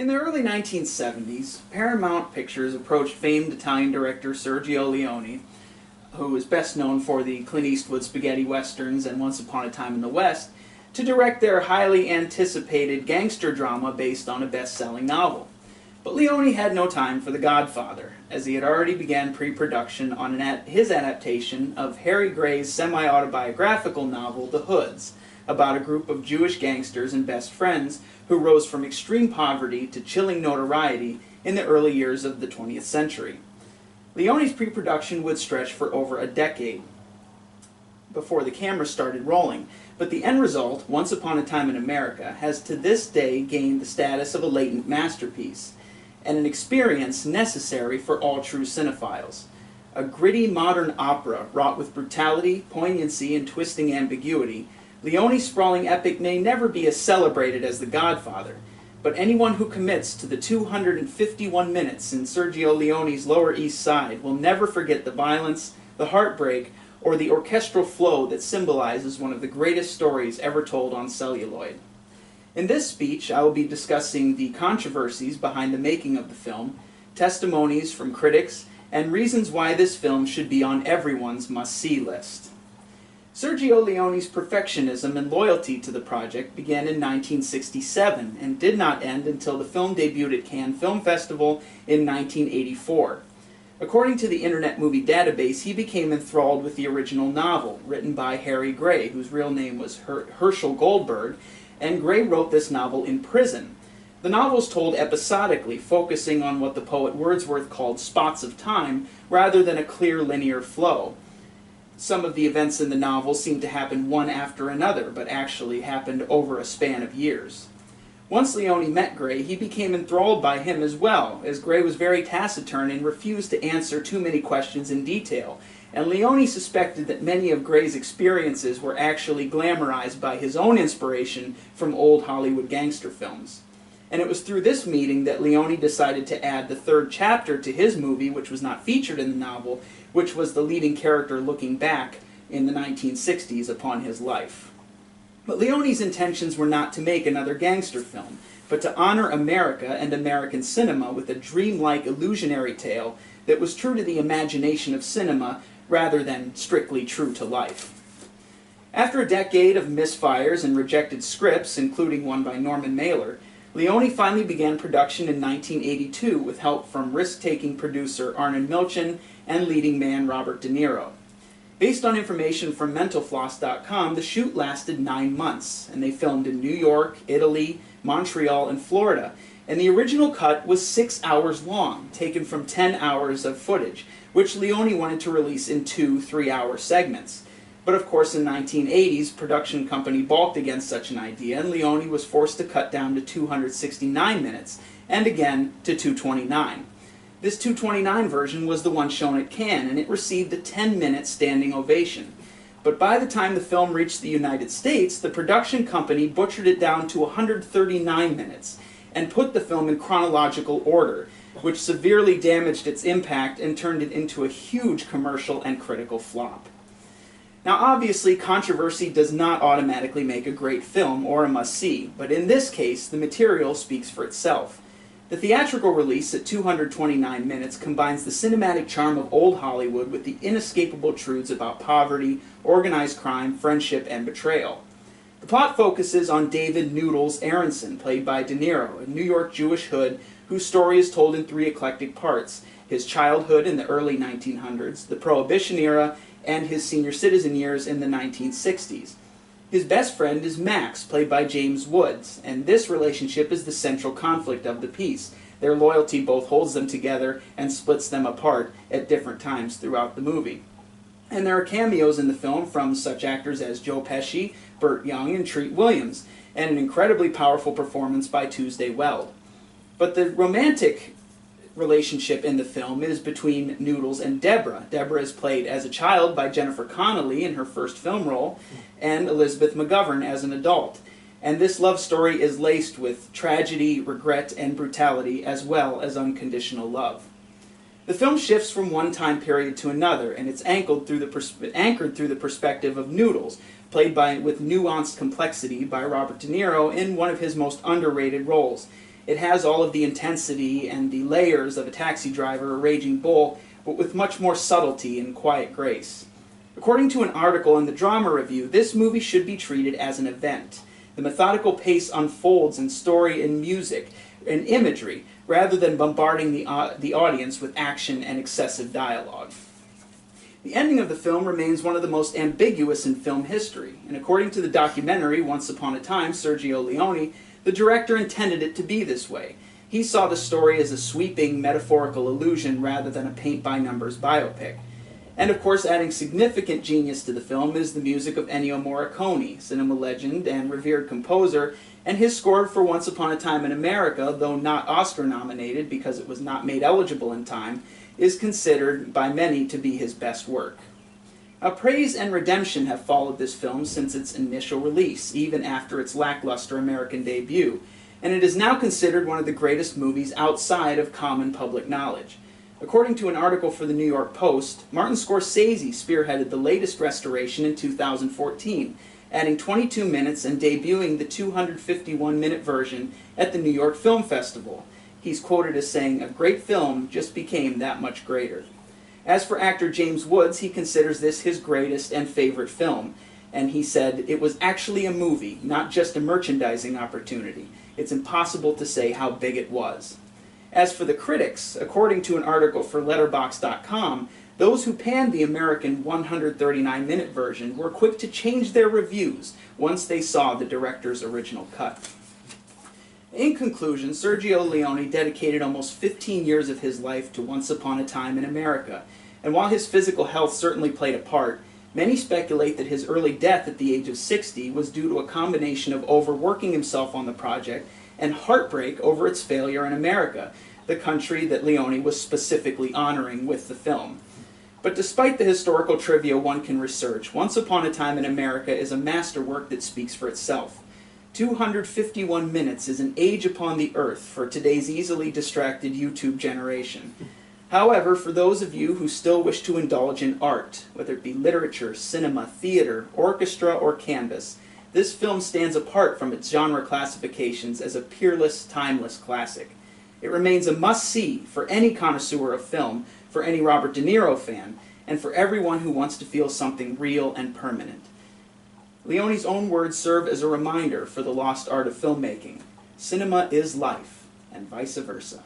In the early 1970s, Paramount Pictures approached famed Italian director Sergio Leone, who is best known for the Clint Eastwood spaghetti westerns and Once Upon a Time in the West, to direct their highly anticipated gangster drama based on a best-selling novel. But Leone had no time for The Godfather, as he had already began pre-production on his adaptation of Harry Gray's semi-autobiographical novel The Hoods, about a group of Jewish gangsters and best friends who rose from extreme poverty to chilling notoriety in the early years of the 20th century. Leone's pre-production would stretch for over a decade before the camera started rolling, but the end result, Once Upon a Time in America, has to this day gained the status of a latent masterpiece, and an experience necessary for all true cinephiles. A gritty modern opera wrought with brutality, poignancy, and twisting ambiguity, Leone's sprawling epic may never be as celebrated as The Godfather, but anyone who commits to the 251 minutes in Sergio Leone's Lower East Side will never forget the violence, the heartbreak, or the orchestral flow that symbolizes one of the greatest stories ever told on celluloid. In this speech, I will be discussing the controversies behind the making of the film, testimonies from critics, and reasons why this film should be on everyone's must-see list. Sergio Leone's perfectionism and loyalty to the project began in 1967 and did not end until the film debuted at Cannes Film Festival in 1984. According to the Internet Movie Database, he became enthralled with the original novel, written by Harry Gray, whose real name was Herschel Goldberg, and Gray wrote this novel in prison. The novel is told episodically, focusing on what the poet Wordsworth called spots of time, rather than a clear linear flow. Some of the events in the novel seem to happen one after another, but actually happened over a span of years. Once Leone met Gray, he became enthralled by him as well, as Gray was very taciturn and refused to answer too many questions in detail, and Leone suspected that many of Gray's experiences were actually glamorized by his own inspiration from old Hollywood gangster films. And it was through this meeting that Leone decided to add the third chapter to his movie, which was not featured in the novel, which was the leading character looking back in the 1960s upon his life. But Leone's intentions were not to make another gangster film, but to honor America and American cinema with a dreamlike, illusionary tale that was true to the imagination of cinema rather than strictly true to life. After a decade of misfires and rejected scripts, including one by Norman Mailer, Leone finally began production in 1982 with help from risk-taking producer Arnon Milchan and leading man Robert De Niro. Based on information from MentalFloss.com, the shoot lasted 9 months, and they filmed in New York, Italy, Montreal, and Florida, and the original cut was 6 hours long, taken from 10 hours of footage, which Leone wanted to release in 2 3-hour segments. But of course in the 1980s, production company balked against such an idea, and Leone was forced to cut down to 269 minutes, and again to 229. This 229 version was the one shown at Cannes, and it received a 10-minute standing ovation. But by the time the film reached the United States, the production company butchered it down to 139 minutes, and put the film in chronological order, which severely damaged its impact and turned it into a huge commercial and critical flop. Now obviously, controversy does not automatically make a great film or a must-see, but in this case, the material speaks for itself. The theatrical release at 229 minutes combines the cinematic charm of old Hollywood with the inescapable truths about poverty, organized crime, friendship, and betrayal. The plot focuses on David Noodles Aronson, played by De Niro, a New York Jewish hood whose story is told in 3 eclectic parts: his childhood in the early 1900s, the Prohibition era, and his senior citizen years in the 1960s. His best friend is Max, played by James Woods, and this relationship is the central conflict of the piece. Their loyalty both holds them together and splits them apart at different times throughout the movie. And there are cameos in the film from such actors as Joe Pesci, Burt Young, and Treat Williams, and an incredibly powerful performance by Tuesday Weld. But the romantic relationship in the film is between Noodles and Deborah. Deborah is played as a child by Jennifer Connelly in her first film role, and Elizabeth McGovern as an adult. And this love story is laced with tragedy, regret, and brutality, as well as unconditional love. The film shifts from one time period to another, and it's anchored through the perspective of Noodles, played with nuanced complexity by Robert De Niro in one of his most underrated roles. It has all of the intensity and the layers of a taxi driver, a raging bull, but with much more subtlety and quiet grace. According to an article in the Drama Review, this movie should be treated as an event. The methodical pace unfolds in story and music and imagery, rather than bombarding the audience with action and excessive dialogue. The ending of the film remains one of the most ambiguous in film history, and according to the documentary Once Upon a Time, Sergio Leone, the director intended it to be this way. He saw the story as a sweeping, metaphorical illusion rather than a paint-by-numbers biopic. And of course, adding significant genius to the film is the music of Ennio Morricone, cinema legend and revered composer, and his score for Once Upon a Time in America, though not Oscar-nominated because it was not made eligible in time, is considered by many to be his best work. Now, praise and redemption have followed this film since its initial release, even after its lackluster American debut, and it is now considered one of the greatest movies outside of common public knowledge. According to an article for the New York Post, Martin Scorsese spearheaded the latest restoration in 2014, adding 22 minutes and debuting the 251-minute version at the New York Film Festival. He's quoted as saying, "A great film just became that much greater." As for actor James Woods, he considers this his greatest and favorite film, and he said, "It was actually a movie, not just a merchandising opportunity. It's impossible to say how big it was." As for the critics, according to an article for Letterboxd.com, those who panned the American 139-minute version were quick to change their reviews once they saw the director's original cut. In conclusion, Sergio Leone dedicated almost 15 years of his life to Once Upon a Time in America, and while his physical health certainly played a part, many speculate that his early death at the age of 60 was due to a combination of overworking himself on the project and heartbreak over its failure in America, the country that Leone was specifically honoring with the film. But despite the historical trivia one can research, Once Upon a Time in America is a masterwork that speaks for itself. 251 minutes is an age upon the earth for today's easily distracted YouTube generation. However, for those of you who still wish to indulge in art, whether it be literature, cinema, theater, orchestra, or canvas, this film stands apart from its genre classifications as a peerless, timeless classic. It remains a must-see for any connoisseur of film, for any Robert De Niro fan, and for everyone who wants to feel something real and permanent. Leone's own words serve as a reminder for the lost art of filmmaking. Cinema is life, and vice versa.